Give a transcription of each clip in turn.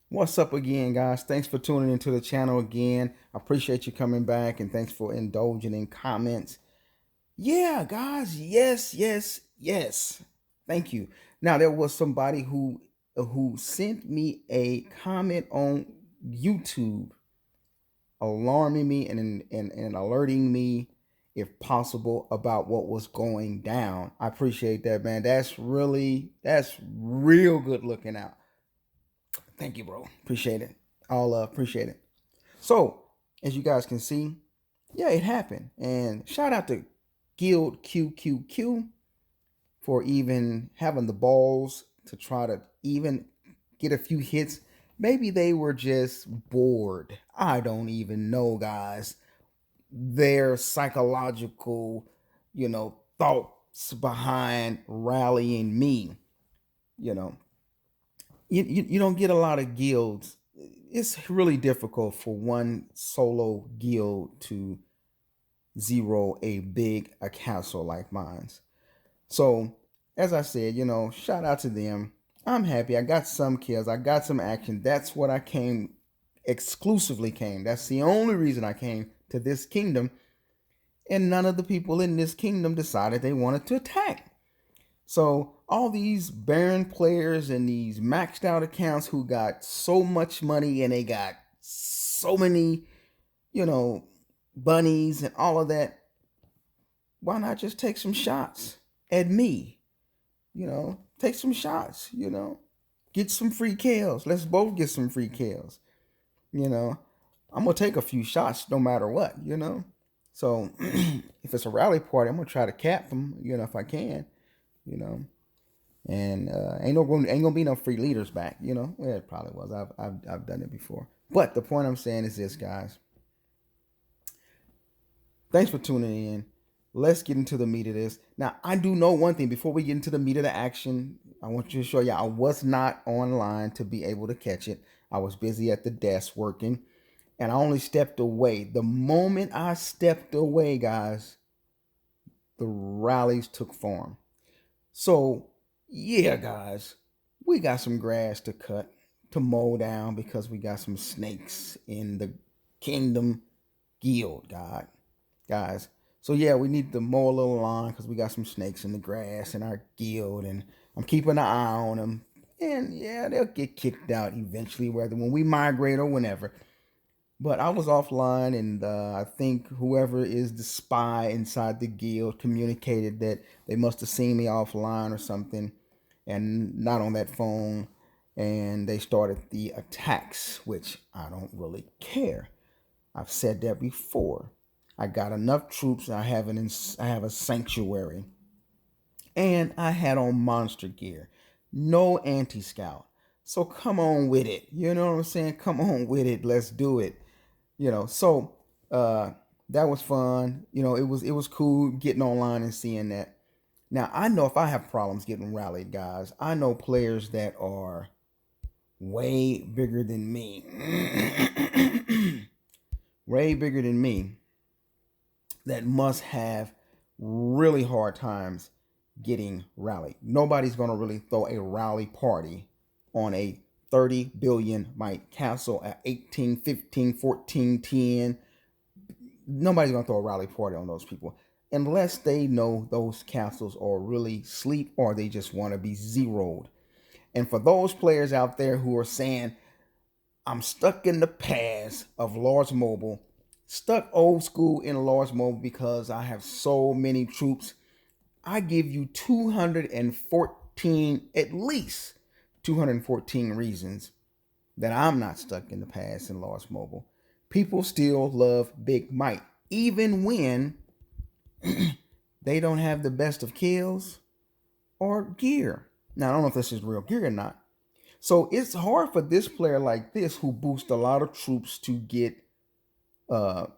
What's up again, guys? Thanks for tuning into the channel again. I appreciate you coming back and thanks for indulging in comments. Yeah, guys, yes. Thank you. Now there was somebody who sent me a comment on YouTube alarming me and alerting me if possible about what was going down. I appreciate that, man. That's real good looking out. Thank you, bro. Appreciate it. I'll appreciate it. So, as you guys can see, yeah, it happened. And shout out to Guild QQQ for even having the balls to try to even get a few hits. Maybe they were just bored. I don't even know, guys. Their psychological, thoughts behind rallying me, you know. You don't get a lot of guilds. It's really difficult for one solo guild to zero a castle like mine's. So, as I said, shout out to them. I'm happy. I got some kills. I got some action. That's what I exclusively came. That's the only reason I came to this kingdom. And none of the people in this kingdom decided they wanted to attack. So all these Baron players and these maxed out accounts who got so much money and they got so many, you know, bunnies and all of that, why not just take some shots at me? Take some shots, get some free kills. Let's both get some free kills. You know, I'm gonna take a few shots no matter what. So if it's a rally party, I'm gonna try to cap them, if I can, you know. And ain't gonna be no free leaders back, Well, it probably was. I've done it before. But the point I'm saying is this, guys. Thanks for tuning in. Let's get into the meat of this. Now, I do know one thing before we get into the meat of the action. I want you to show you I was not online to be able to catch it. I was busy at the desk working, and I only stepped away. The moment I stepped away, guys, the rallies took form. So, yeah, guys, we got some grass to cut, to mow down because we got some snakes in the kingdom guild, guys. So yeah, we need to mow a little lawn because we got some snakes in the grass in our guild, and I'm keeping an eye on them. And yeah, they'll get kicked out eventually, whether when we migrate or whenever. But I was offline, and I think whoever is the spy inside the guild communicated that they must have seen me offline or something, and not on that phone. And they started the attacks, which I don't really care. I've said that before. I got enough troops. I have a sanctuary, and I had on monster gear, no anti scout. So come on with it. You know what I'm saying? Come on with it. Let's do it. So uh, that was fun. It was cool getting online and seeing that. Now I know if I have problems getting rallied, guys, I know players that are way bigger than me, way bigger than me, that must have really hard times getting rallied. Nobody's going to really throw a rally party on a 30 billion might castle at 18, 15, 14, 10. Nobody's going to throw a rally party on those people unless they know those castles are really sleep or they just want to be zeroed. And for those players out there who are saying, I'm stuck in the past of Lords Mobile, stuck old school in Lords Mobile because I have so many troops, I give you 214, at least 214 reasons that I'm not stuck in the past in Lords Mobile. People still love Big Might, even when they don't have the best of kills or gear. Now, I don't know if this is real gear or not. So it's hard for this player like this who boosts a lot of troops to get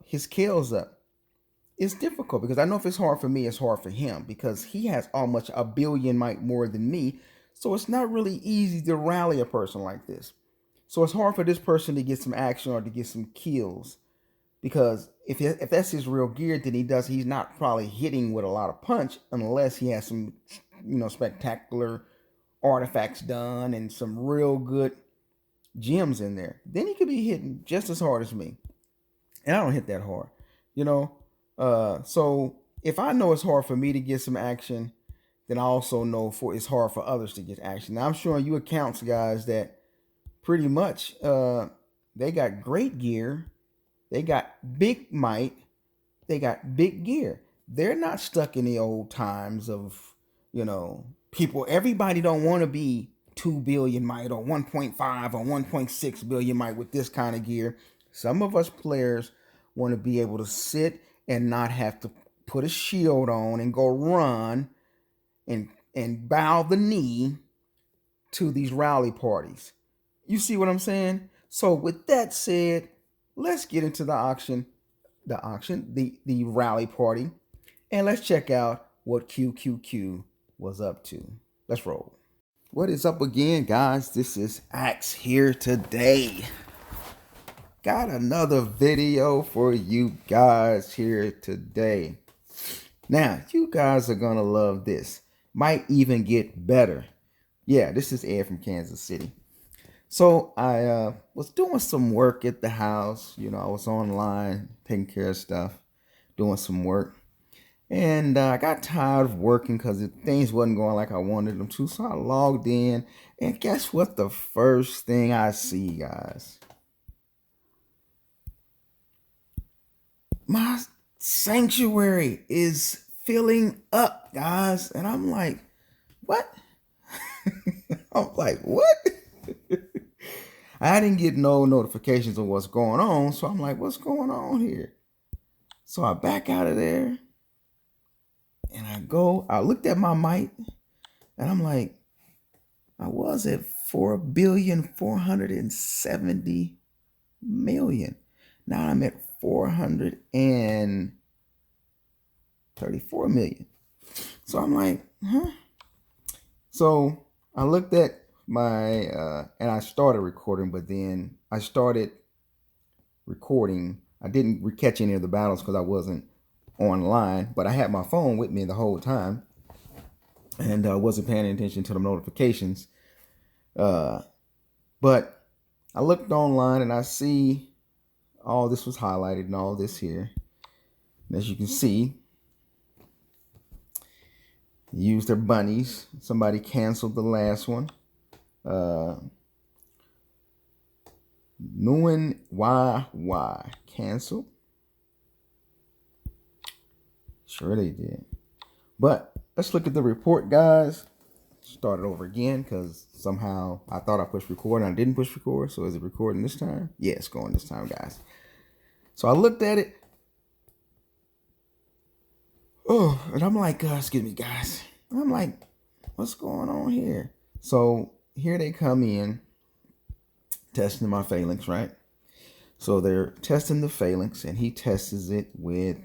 his kills up. It's difficult because I know if it's hard for me, it's hard for him because he has almost a billion might more than me. So it's not really easy to rally a person like this. So it's hard for this person to get some action or to get some kills because if that's his real gear, then he's not probably hitting with a lot of punch unless he has some spectacular artifacts done and some real good gems in there. Then he could be hitting just as hard as me. And I don't hit that hard, you know? So if I know it's hard for me to get some action, then I also know it's hard for others to get action. Now I'm showing you accounts, guys, that pretty much they got great gear, they got big might, they got big gear. They're not stuck in the old times of, people. Everybody don't want to be 2 billion might or 1.5 or 1.6 billion might with this kind of gear. Some of us players want to be able to sit and not have to put a shield on and go run and bow the knee to these rally parties. You see what I'm saying? So with that said, let's get into the rally party, and let's check out what QQQ was up to. Let's roll. What is up again, guys? This is Axe here today. Got another video for you guys here today. Now, you guys are gonna love this. Might even get better. Yeah, this is Ed from Kansas City. So I was doing some work at the house. I was online taking care of stuff, doing some work. And I got tired of working because things wasn't going like I wanted them to. So I logged in. And guess what the first thing I see, guys? My sanctuary is filling up, guys. And I'm like, what? I'm like, what? I didn't get no notifications of what's going on. So I'm like, what's going on here? So I back out of there. And I looked at my might. And I'm like, I was at 4,470,000,000. Now I'm at 434 million. So I'm like, huh? So I looked at my, and I started recording, but then I started recording. I didn't catch any of the battles because I wasn't online, but I had my phone with me the whole time. And I wasn't paying attention to the notifications. But I looked online and I see all this was highlighted and all this here. And as you can see, used their bunnies. Somebody canceled the last one. Knowing why canceled. Sure they did. But let's look at the report, guys. Start it over again because somehow I thought I pushed record and I didn't push record. So is it recording this time? Yeah, it's going this time, guys. So I looked at it. Oh, and I'm like, excuse me, guys. I'm like, what's going on here? So here they come in testing my phalanx, right? So they're testing the phalanx and he tests it with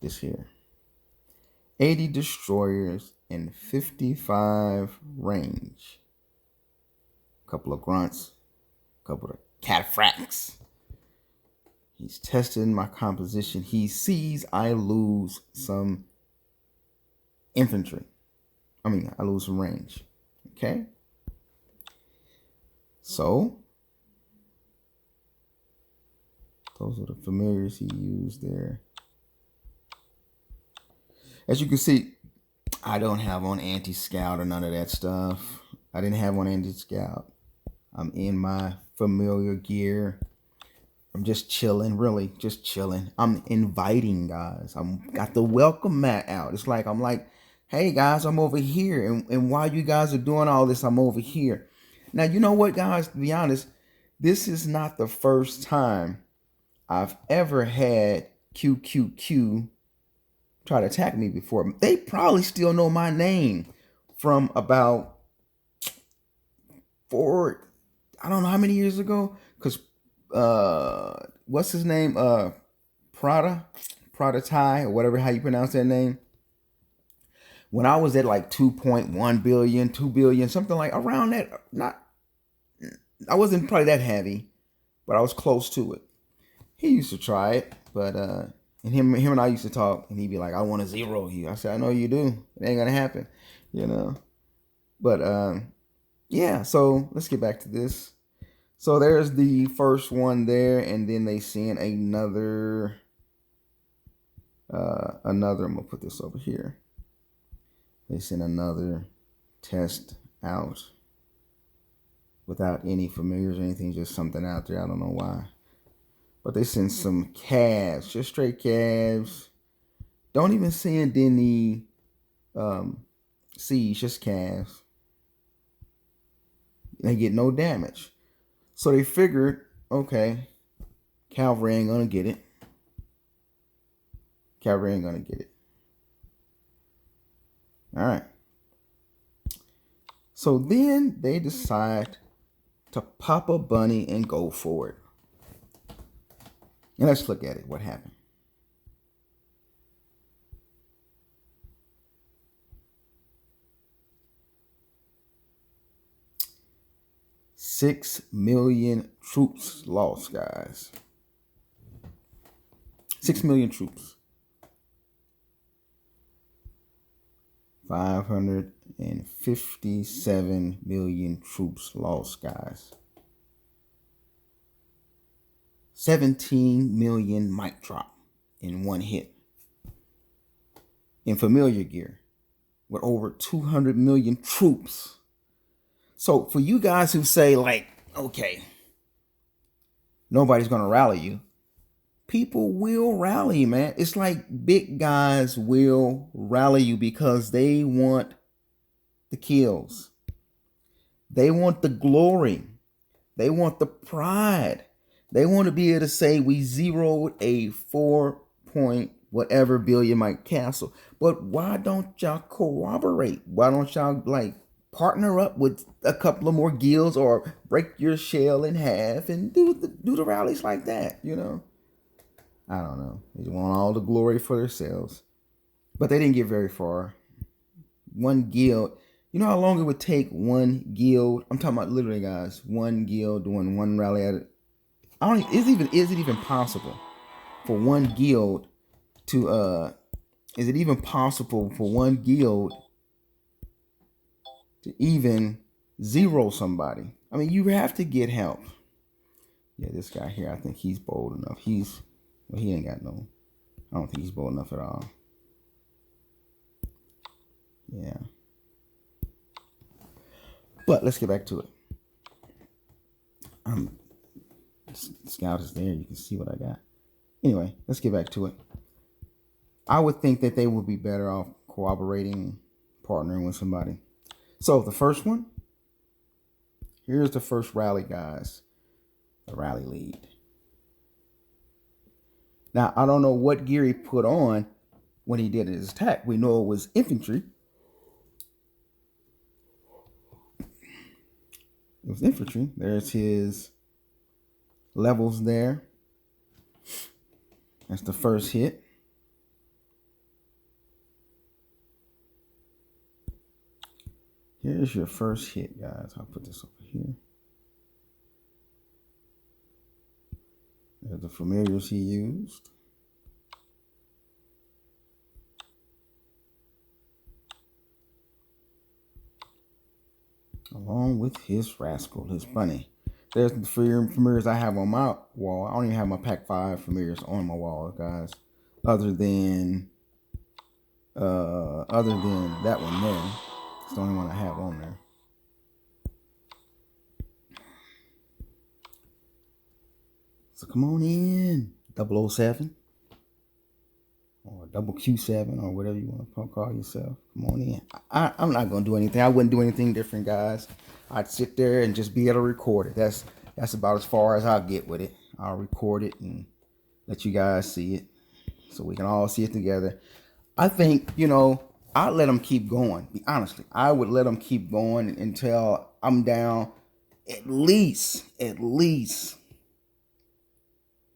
this here. 80 destroyers and 55 range. A couple of grunts, a couple of cataphracts. He's testing my composition. He sees I lose some infantry. I lose some range. Okay? So, those are the familiars he used there. As you can see, I don't have on anti-scout or none of that stuff. I didn't have on anti-scout. I'm in my familiar gear. I'm just chilling, really, just chilling. I'm inviting, guys. I'm got the welcome mat out. It's like, I'm like, hey, guys, I'm over here. And while you guys are doing all this, I'm over here. Now, you know what, guys? To be honest, this is not the first time I've ever had QQQ try to attack me before. They probably still know my name from about I don't know how many years ago, because what's his name, Prada Ty, or whatever, how you pronounce that name, when I was at like 2.1 billion, 2 billion, something like around that. I wasn't probably that heavy, but I was close to it. He used to try it, but and him and I used to talk, and he'd be like, I want to zero you. I said, I know you do. It ain't gonna happen, But yeah, so let's get back to this. So there's the first one there, and then they send another. I'm gonna put this over here. They send another test out without any familiars or anything, just something out there. I don't know why. But they send some calves, just straight calves. Don't even send any seeds, just calves. They get no damage. So they figured, okay, cavalry ain't gonna get it. Cavalry ain't gonna get it. All right. So then they decide to pop a bunny and go for it. And let's look at it. What happened? $6 million troops lost, guys. 6 million troops. 557 million troops lost, guys. 17 million mic drop in one hit. In familiar gear, with over 200 million troops. So for you guys who say, like, okay, nobody's gonna rally you, people will rally, man. It's like big guys will rally you because they want the kills. They want the glory. They want the pride. They want to be able to say we zeroed a 4 point whatever billion might castle. But why don't y'all corroborate? Why don't y'all like partner up with a couple of more guilds or break your shell in half and do the rallies like that, you know? I don't know. They want all the glory for themselves. But they didn't get very far. One guild. You know how long it would take one guild? I'm talking about literally, guys. One guild doing one rally at it. Is it even possible for one guild to is it even possible for one guild to even zero somebody? I mean, you have to get help. Yeah, this guy here, I think he's bold enough. He ain't got no. I don't think he's bold enough at all. Yeah. But let's get back to it. Scout is there. You can see what I got. Anyway, let's get back to it. I would think that they would be better off cooperating, partnering with somebody. So the first one, here's the first rally, guys. The rally lead. Now, I don't know what gear he put on when he did his attack. We know it was infantry. It was infantry. There's his levels there. That's the first hit. Here's your first hit, guys. I'll put this over here. There's the familiars he used. Along with his rascal, his bunny. There's the familiars I have on my wall. I don't even have my pack 5 familiars on my wall, guys. Other than that one there. It's the only one I have on there. So come on in, 007 or double Q7 or whatever you want to call yourself. Come on in. I'm not going to do anything. I wouldn't do anything different, guys. I'd sit there and just be able to record it. That's about as far as I'll get with it. I'll record it and let you guys see it so we can all see it together. I think, I'd let them keep going. Honestly, I would let them keep going until I'm down at least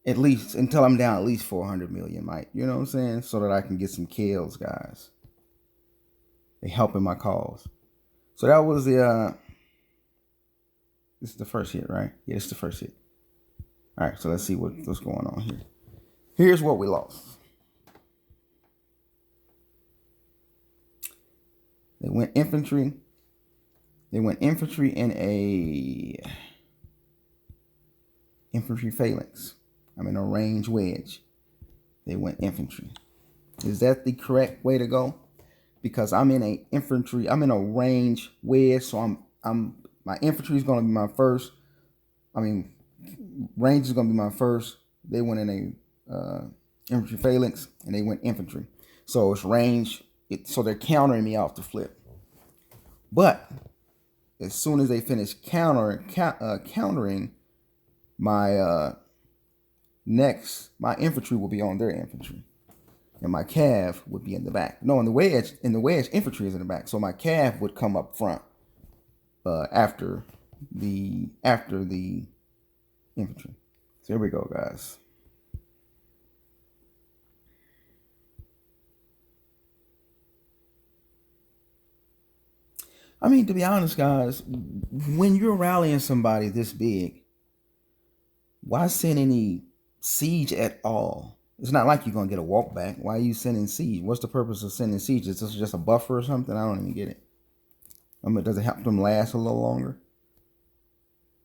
until I'm down at least 400 million, Mike. You know what I'm saying? So that I can get some kills, guys. They helping my cause. So that was this is the first hit, right? Yeah, it's the first hit. All right, so let's see what's going on here. Here's what we lost. They went infantry. They went infantry in a infantry phalanx. I'm in a range wedge. They went infantry. Is that the correct way to go? Because I'm in a infantry, I'm in a range wedge, so I'm my infantry is going to be my first. I mean, range is going to be my first. They went in a infantry phalanx, and they went infantry. So it's range. So they're countering me off the flip. But as soon as they finish countering, my my infantry will be on their infantry, and my cav would be in the back. No, in the wedge, infantry is in the back. So my cav would come up front after the infantry. So here we go, guys. I mean, to be honest, guys, when you're rallying somebody this big, why send any siege at all? It's not like you're going to get a walk back. Why are you sending siege? What's the purpose of sending siege? Is this just a buffer or something? I don't even get it. I mean, does it help them last a little longer?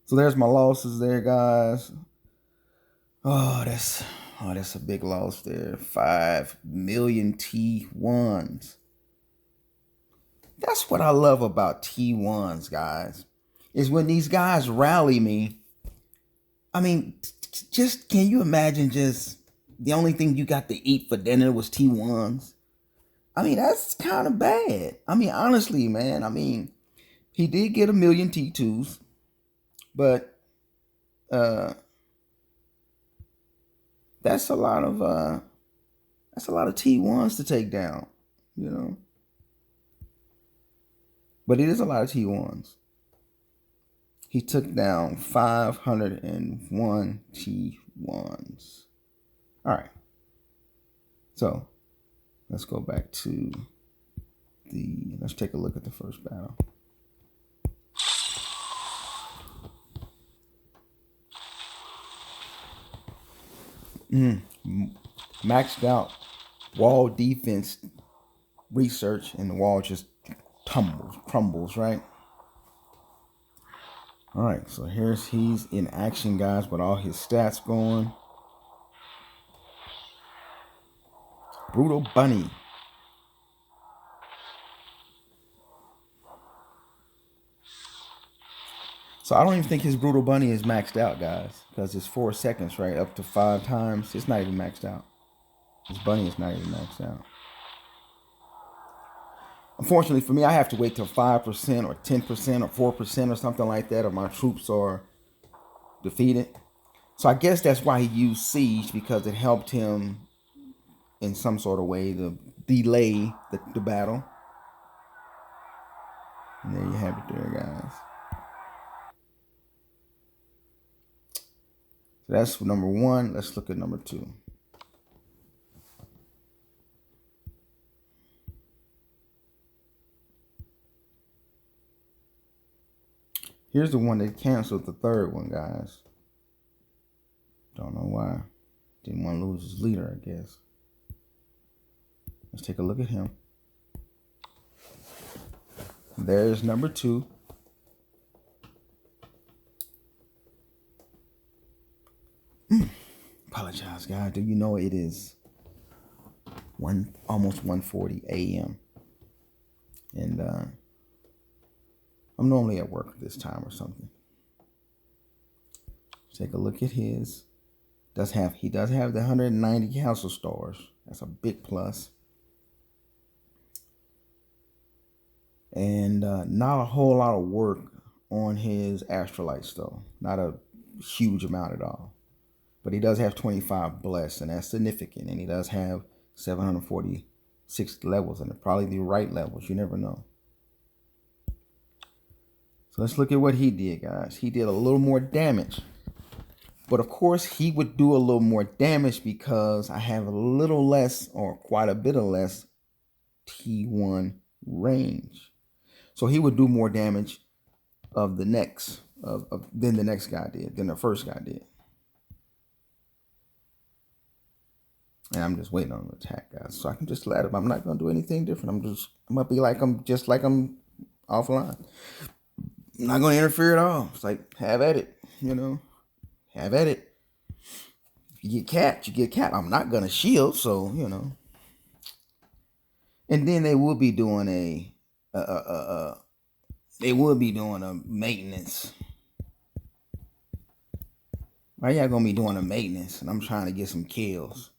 So there's my losses there, guys. Oh, that's a big loss there. 5 million T1s. That's what I love about T1s, guys. Is when these guys rally me. I mean, just can you imagine just the only thing you got to eat for dinner was T1s? I mean, that's kind of bad. I mean, honestly, man. I mean, he did get 1 million T2s, but that's a lot of T1s to take down, you know. But it is a lot of T1s. He took down 501 T1s. All right. So let's go back to let's take a look at the first battle. Maxed out wall defense research, and the wall just crumbles, right? All right, so he's in action, guys, with all his stats going. Brutal Bunny. So I don't even think his Brutal Bunny is maxed out, guys, because it's 4 seconds, right? Up to 5 times. It's not even maxed out. His bunny is not even maxed out. Unfortunately for me, I have to wait till 5% or 10% or 4% or something like that of my troops are defeated. So I guess that's why he used siege, because it helped him in some sort of way to delay the battle. And there you have it there, guys. So that's number 1. Let's look at number 2. Here's the one that canceled the third one, guys. Don't know why. Didn't want to lose his leader, I guess. Let's take a look at him. There's number 2. Apologize, guys. Do you know it is almost 1:40 a.m. and I'm normally at work at this time or something. Take a look at his. He does have the 190 council stars. That's a big plus. And not a whole lot of work on his astrolites, though. Not a huge amount at all. But he does have 25 blessed, and that's significant. And he does have 746 levels, and probably the right levels. You never know. So let's look at what he did, guys. He did a little more damage. But of course, he would do a little more damage because I have a little less, or quite a bit of less, T1 range. So he would do more damage than the next guy did, than the first guy did. And I'm just waiting on an attack, guys. So I can just let him. I'm not gonna do anything different. I'm gonna be like I'm offline. I'm not gonna interfere at all. It's like, have at it, have at it. If you get capped, you get capped. I'm not gonna shield, so And then they will be doing they will be doing a maintenance. Why y'all gonna be doing a maintenance? And I'm trying to get some kills.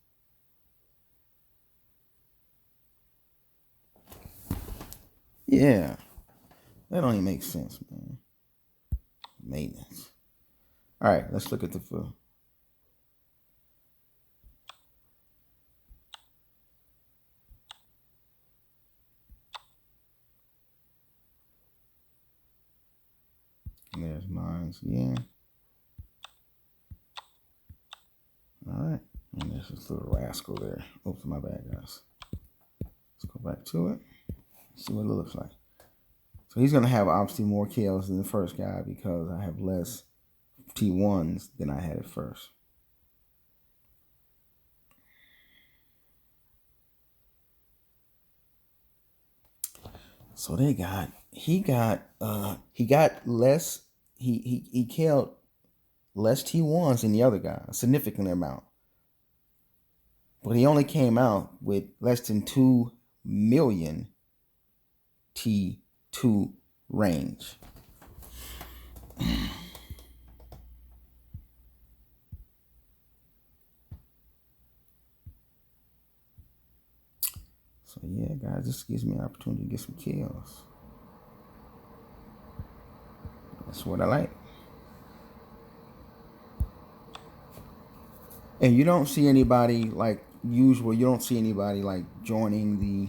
Yeah, that don't even make sense, man. Maintenance. All right, let's look at the full. There's mines again. All right, and there's this little rascal there. Oops, my bad, guys. Let's go back to it. See what it looks like. So he's gonna have obviously more kills than the first guy because I have less T1s than I had at first. So he got less, he killed less T1s than the other guy, a significant amount. But he only came out with less than 2 million T2 range. So yeah, guys, this gives me an opportunity to get some kills. That's what I like. And you don't see anybody like usual. You don't see anybody like joining the.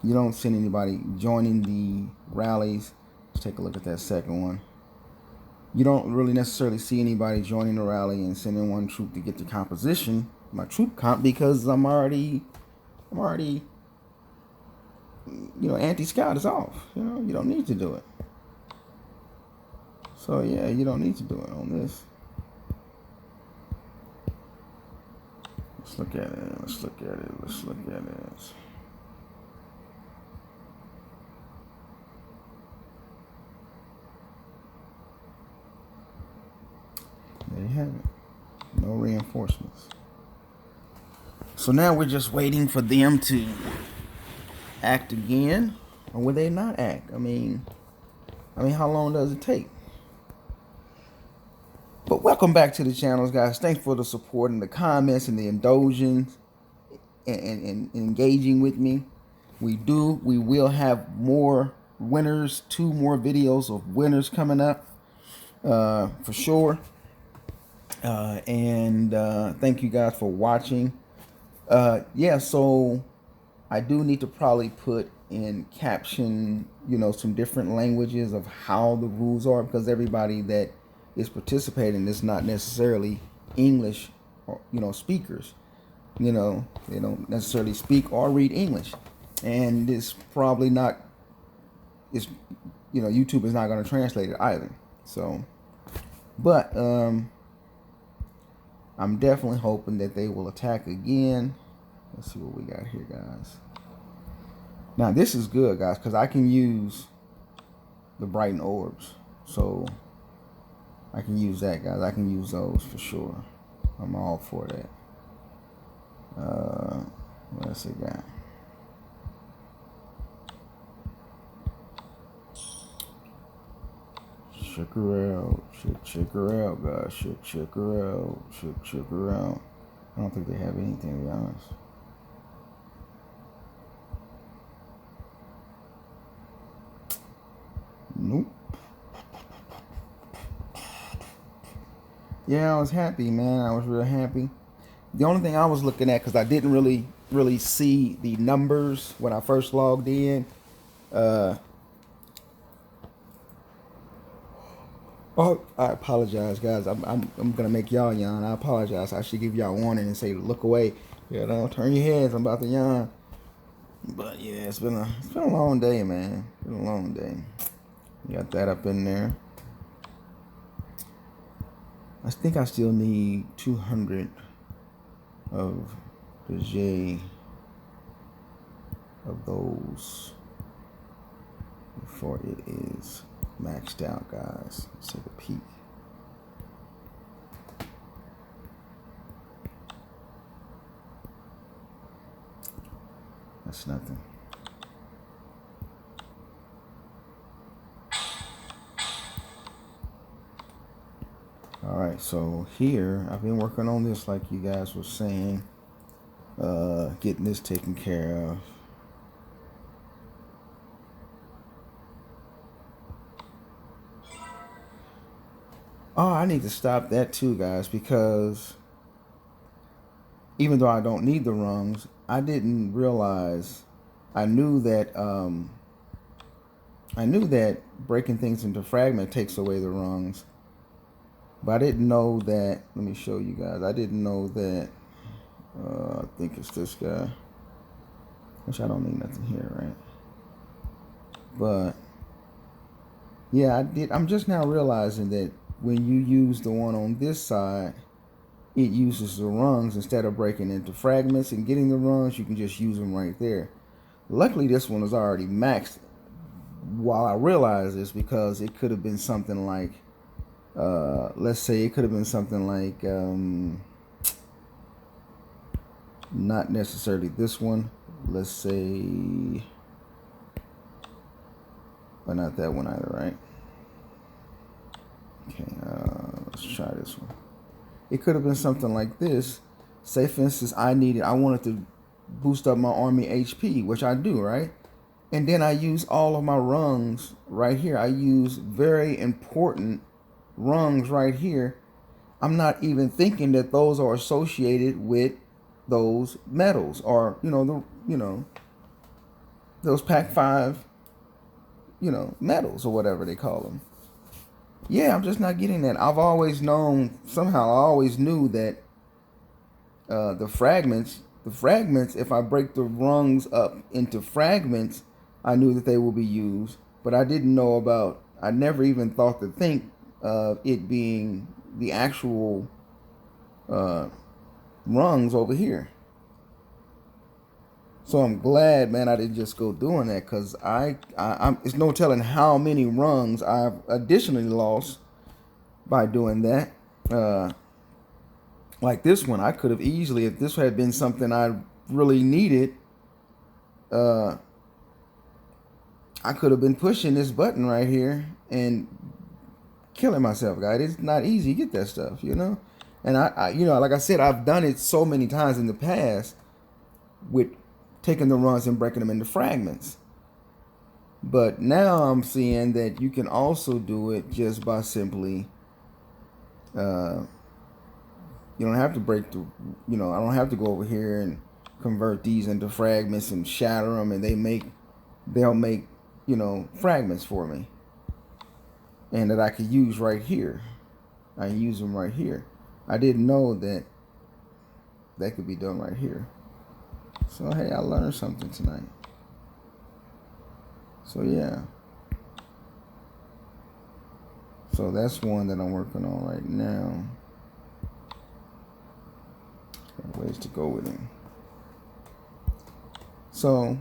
You don't see anybody joining the rallies. Let's take a look at that second one. You don't really necessarily see anybody joining the rally and sending one troop to get the composition, my troop comp, because I'm already, anti-scout is off. You don't need to do it. So yeah, you don't need to do it on this. Let's look at it. Let's look at it. Let's look at it. There you have it. No reinforcements. So now we're just waiting for them to act again, or will they not act? I mean, how long does it take? But welcome back to the channels, guys. Thanks for the support and the comments and the indulgence and engaging with me. We will have more winners, 2 more videos of winners coming up for sure. And thank you guys for watching. Yeah, so I do need to probably put in caption, some different languages of how the rules are, because everybody that is participating is not necessarily English or, speakers. They don't necessarily speak or read English. And it's probably not, YouTube is not going to translate it either. So, but I'm definitely hoping that they will attack again. Let's see what we got here, guys. Now, this is good, guys, because I can use the brighten orbs. So, I can use that, guys. I can use those for sure. I'm all for that. What else I got? Check her out. Check her out, guys. Check her out. Check her out. I don't think they have anything, to be honest. Nope. Yeah, I was happy, man. I was real happy. The only thing I was looking at, because I didn't really see the numbers when I first logged in. Oh, I apologize, guys. I'm gonna make y'all yawn. I apologize. I should give y'all a warning and say look away. Turn your heads. I'm about to yawn. But yeah, it's been a long day, man. It's been a long day. Got that up in there. I think I still need 200 of the J of those before it is maxed out, guys. Let's take a peek. That's nothing. All right, so here I've been working on this like you guys were saying, getting this taken care of. Oh, I need to stop that too, guys, because even though I don't need the rungs, I didn't realize. I knew that breaking things into fragment takes away the rungs, but I didn't know that. Let me show you guys. I didn't know that. I think it's this guy. Which I don't need nothing here, right? But yeah, I did. I'm just now realizing that when you use the one on this side, it uses the rungs instead of breaking into fragments and getting the rungs. You can just use them right there. Luckily, this one was already maxed while I realized this, because it could have been something like, let's say it could have been something like, not necessarily this one. Let's say, but not that one either, right? Okay, let's try this one. It could have been something like this. Say, for instance, I wanted to boost up my army HP, which I do, right? And then I use all of my rungs right here. I use very important rungs right here. I'm not even thinking that those are associated with those metals, or those Pack 5, metals or whatever they call them. Yeah, I'm just not getting that. I've always known, somehow I always knew that the fragments, if I break the rungs up into fragments, I knew that they will be used. But I didn't know about, I never even thought to think of it being the actual rungs over here. So I'm glad, man, I didn't just go doing that, because I'm it's no telling how many rungs I've additionally lost by doing that. Like this one, I could have easily, if this had been something I really needed, I could have been pushing this button right here and killing myself, guys. It's not easy to get that stuff, And I like I said, I've done it so many times in the past with taking the runs and breaking them into fragments. But now I'm seeing that you can also do it just by simply, you don't have to break the, I don't have to go over here and convert these into fragments and shatter them, and they'll make, fragments for me. And that I could use right here. I use them right here. I didn't know that could be done right here. So, hey, I learned something tonight. So, yeah. So, that's one that I'm working on right now. Got ways to go with it. So,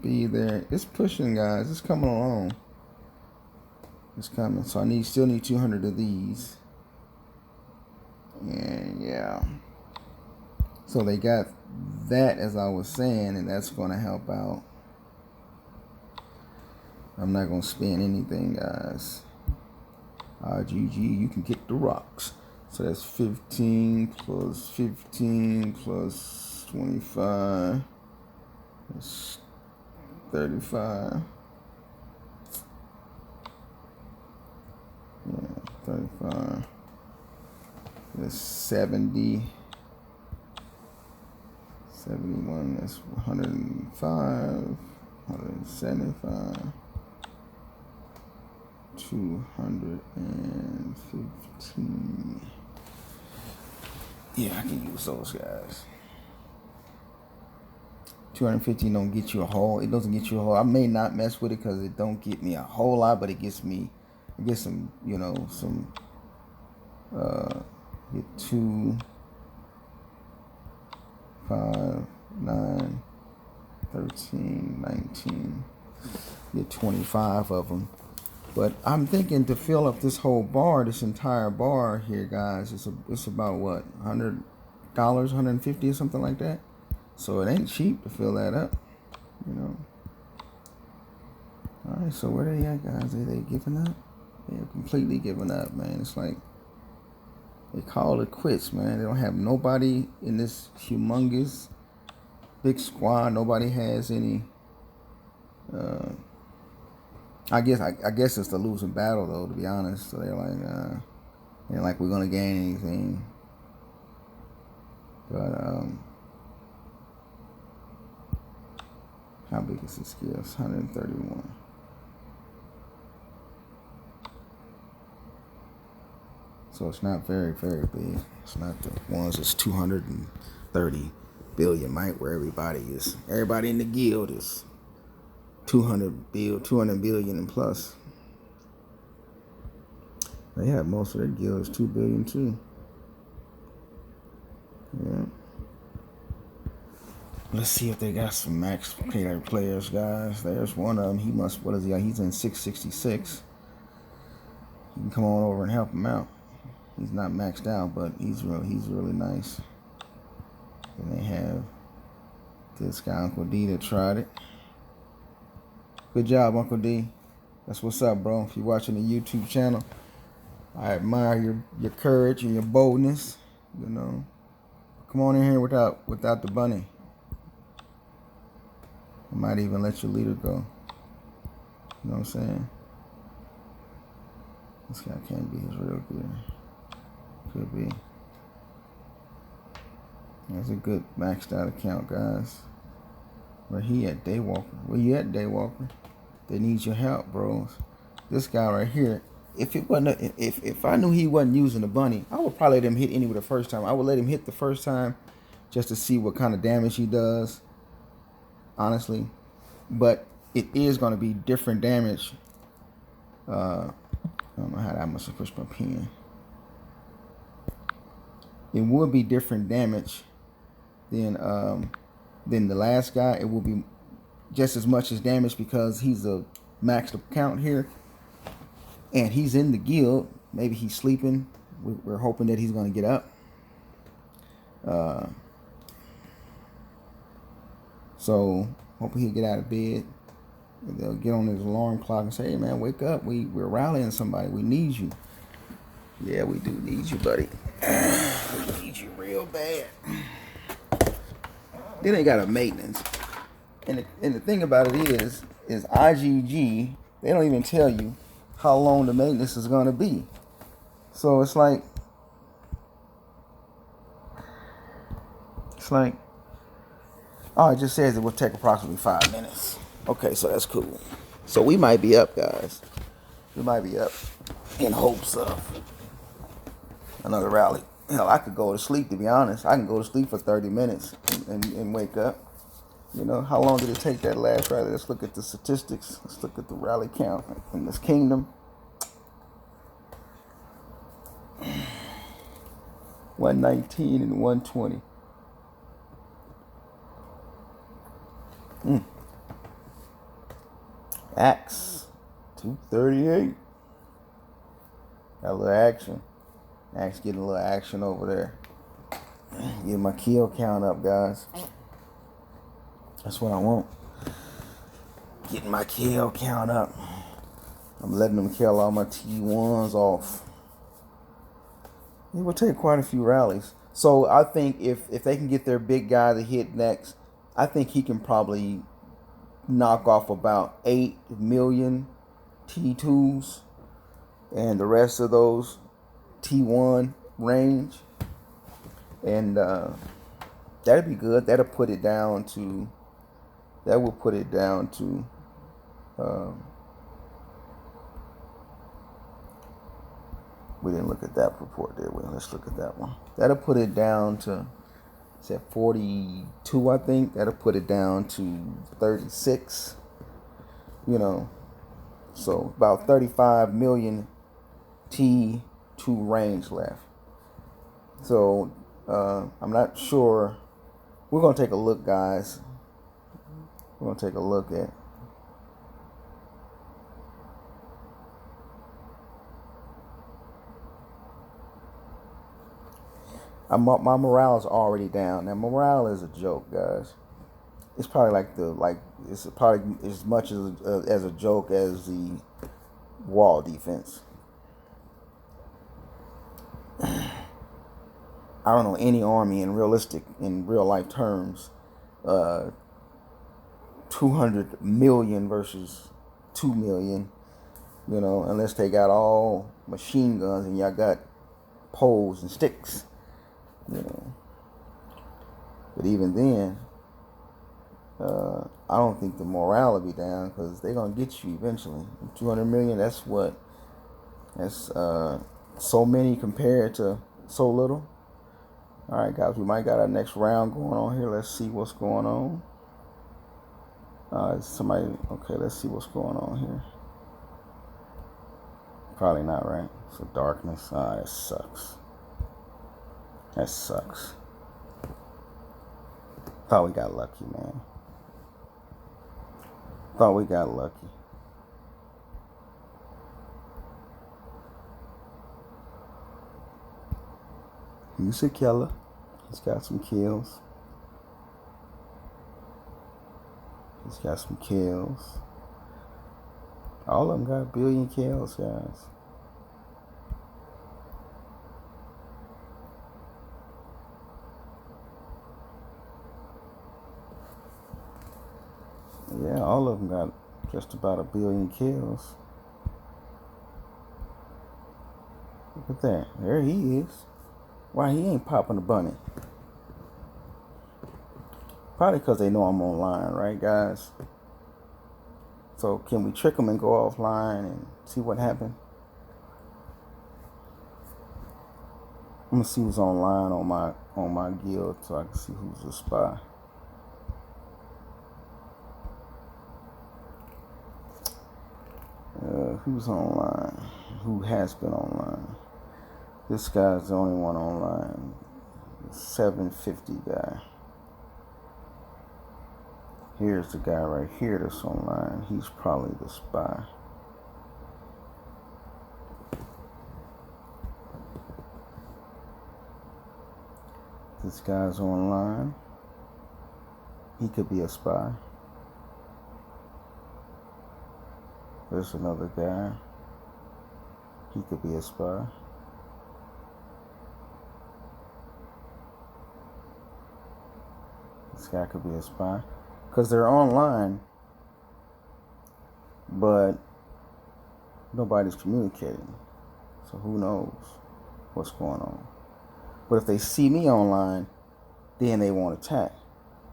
be there. It's pushing, guys. It's coming along. It's coming. So, I still need 200 of these. And, yeah. So they got that, as I was saying, and that's going to help out. I'm not going to spend anything, guys. GG, you can kick the rocks. So that's 15 plus 15 plus 25. That's 35. Yeah, 35. That's 70. 71, that's 105, 175, 215. Yeah, I can use those, guys. 215 don't get you a whole. It doesn't get you a whole. I may not mess with it because it don't get me a whole lot, but it gets some, get 2, 5, 9, 13, 19, Get 25 of them. But I'm thinking to fill up this whole bar, this entire bar here, guys, it's about what, $100, $150 or something like that. So it ain't cheap to fill that up, you know. All right, so where they at, guys? Are they giving up? They're completely giving up, man. It's like they call it quits, man. They don't have nobody in this humongous big squad. Nobody has any. I guess it's the losing battle, though. To be honest, so they're like we're gonna gain anything. But how big is this skills? 131. So it's not very, very big. It's not the ones that's 230 billion, Mike, where everybody in the guild is 200 billion and plus. They have most of their guild is 2 billion too. Yeah. Let's see if they got some max players, guys. There's one of them. What is he? He's in 666. You can come on over and help him out. He's not maxed out, but he's really nice. And they have this guy, Uncle D, that tried it. Good job, Uncle D. That's what's up, bro. If you're watching the YouTube channel, I admire your courage and your boldness. You know, come on in here without the bunny. I might even let your leader go. You know what I'm saying? This guy can't be his real gear. Could be. That's a good maxed out account, guys. Where he at, Daywalker? Where you at, Daywalker? They need your help, bros. This guy right here. If I knew he wasn't using the bunny, I would probably let him hit anyway the first time. I would let him hit the first time just to see what kind of damage he does. Honestly, but it is going to be different damage. I don't know how I must have pushed my pen. It would be different damage than the last guy. It will be just as much as damage because he's a maxed account here, and he's in the guild. Maybe he's sleeping. We're hoping that he's going to get up. So hoping he'll get out of bed. They'll get on his alarm clock and say, "Hey man, wake up! We're rallying somebody. We need you." Yeah, we do need you, buddy. We need you real bad. Then they got a maintenance, and the thing about it is IGG. They don't even tell you how long the maintenance is going to be. So it's like oh, it just says it will take approximately 5 minutes. Okay, so that's cool. So we might be up, guys. We might be up in hopes of another rally. Hell, I could go to sleep, to be honest. I can go to sleep for 30 minutes and wake up. You know, how long did it take that last rally? Let's look at the statistics. Let's look at the rally count in this kingdom. 119 and 120. Axe 238. Got a little action. Axe getting a little action over there. Get my kill count up, guys. That's what I want. Getting my kill count up. I'm letting them kill all my T1s off. It will take quite a few rallies. So I think if they can get their big guy to hit next, I think he can probably knock off about 8 million T2s and the rest of those T1 range. And that'd be good. That will put it down to we didn't look at that report, did we? Let's look at that one. That'll put it down to, it's at 42, I think. That'll put it down to 36. You know, so about 35 million T2 range left. So I'm not sure. We're gonna take a look, guys. We're gonna take a look at My morale is already down. Now morale is a joke, guys. It's probably it's probably as much as a joke as the wall defense. I don't know any army in real life terms, 200 million versus 2 million, unless they got all machine guns and y'all got poles and sticks, But even then, I don't think the morale will be down because they're going to get you eventually. 200 million, that's what? That's so many compared to so little. All right, guys, we might got our next round going on here. Let's see what's going on. Okay, let's see what's going on here. Probably not, right? So darkness. That sucks. That sucks. Thought we got lucky, man. Thought we got lucky. He's a killer. He's got some kills. He's got some kills. All of them got a billion kills, guys. Yeah, all of them got just about a billion kills. Look at that. There he is. Why he ain't popping the bunny? Probably because they know I'm online, right, guys? So can we trick them and go offline and see what happened? I'm gonna see who's online on my guild so I can see who's a spy. Who's online? Who has been online? This guy's the only one online. 750 guy. Here's the guy right here that's online. He's probably the spy. This guy's online. He could be a spy. There's another guy. He could be a spy. This guy could be a spy. Because they're online, but nobody's communicating. So who knows what's going on. But if they see me online, then they won't attack.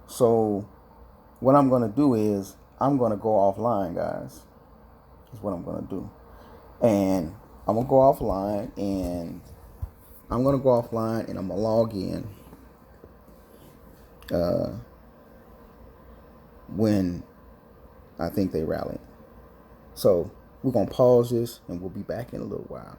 So what I'm going to do is I'm going to go offline, guys. That's what I'm going to do. And I'm going to go offline and I'm going to log in when I think they rally. So we're going to pause this and we'll be back in a little while.